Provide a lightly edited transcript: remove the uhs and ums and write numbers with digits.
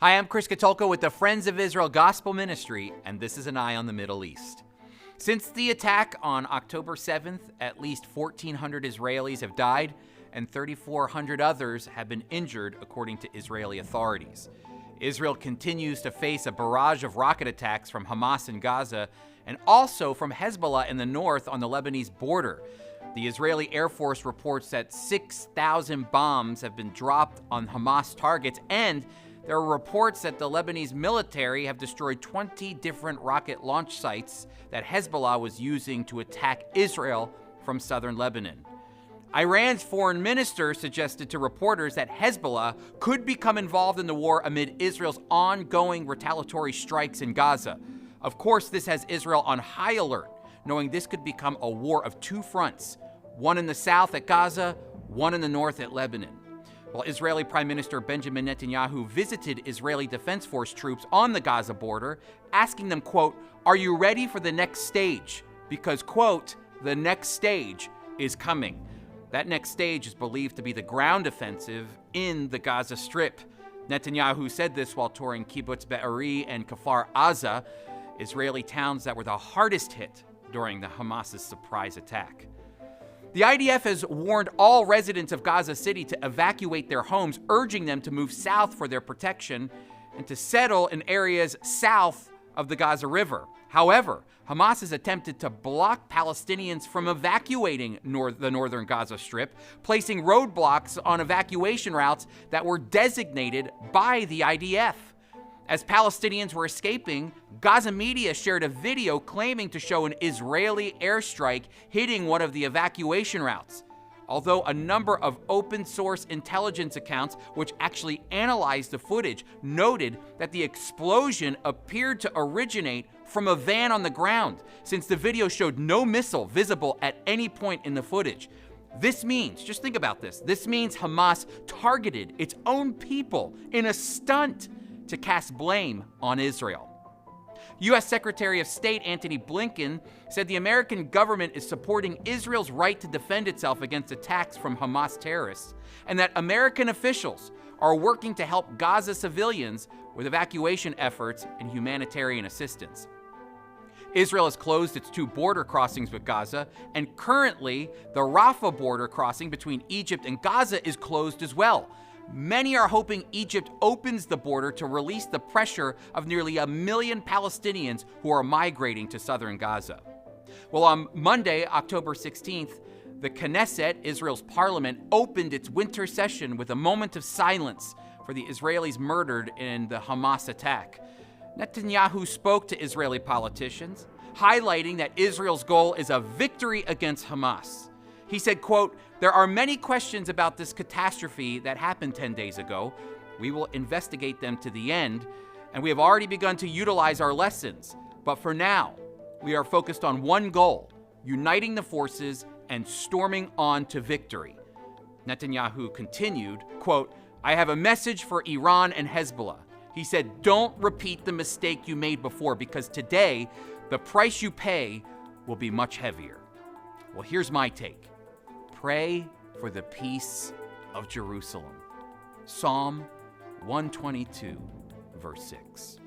Hi, I'm Chris Katulka with the Friends of Israel Gospel Ministry, and this is an eye on the Middle East. Since the attack on October 7th, at least 1,400 Israelis have died, and 3,400 others have been injured, according to Israeli authorities. Israel continues to face a barrage of rocket attacks from Hamas in Gaza, and also from Hezbollah in the north on the Lebanese border. The Israeli Air Force reports that 6,000 bombs have been dropped on Hamas targets, and there are reports that the Lebanese military have destroyed 20 different rocket launch sites that Hezbollah was using to attack Israel from southern Lebanon. Iran's foreign minister suggested to reporters that Hezbollah could become involved in the war amid Israel's ongoing retaliatory strikes in Gaza. Of course, this has Israel on high alert, knowing this could become a war of two fronts, one in the south at Gaza, one in the north at Lebanon. While Israeli Prime Minister Benjamin Netanyahu visited Israeli Defense Force troops on the Gaza border, asking them, quote, "Are you ready for the next stage? Because, quote, the next stage is coming." That next stage is believed to be the ground offensive in the Gaza Strip. Netanyahu said this while touring Kibbutz Be'eri and Kfar Aza, Israeli towns that were the hardest hit during the Hamas's surprise attack. The IDF has warned all residents of Gaza City to evacuate their homes, urging them to move south for their protection and to settle in areas south of the Gaza River. However, Hamas has attempted to block Palestinians from evacuating the northern Gaza Strip, placing roadblocks on evacuation routes that were designated by the IDF. As Palestinians were escaping, Gaza media shared a video claiming to show an Israeli airstrike hitting one of the evacuation routes. Although a number of open-source intelligence accounts, which actually analyzed the footage, noted that the explosion appeared to originate from a van on the ground, since the video showed no missile visible at any point in the footage. This means, just think about this, this means Hamas targeted its own people in a stunt to cast blame on Israel. U.S. Secretary of State Antony Blinken said the American government is supporting Israel's right to defend itself against attacks from Hamas terrorists, and that American officials are working to help Gaza civilians with evacuation efforts and humanitarian assistance. Israel has closed its two border crossings with Gaza, and currently the Rafah border crossing between Egypt and Gaza is closed as well. Many are hoping Egypt opens the border to release the pressure of nearly 1 million Palestinians who are migrating to southern Gaza. Well, on Monday, October 16th, the Knesset, Israel's parliament, opened its winter session with a moment of silence for the Israelis murdered in the Hamas attack. Netanyahu spoke to Israeli politicians, highlighting that Israel's goal is a victory against Hamas. He said, quote, "There are many questions about this catastrophe that happened 10 days ago. We will investigate them to the end, and we have already begun to utilize our lessons. But for now, we are focused on one goal, uniting the forces and storming on to victory." Netanyahu continued, quote, "I have a message for Iran and Hezbollah." He said, "Don't repeat the mistake you made before, because today, the price you pay will be much heavier." Well, here's my take. Pray for the peace of Jerusalem. Psalm 122, verse 6.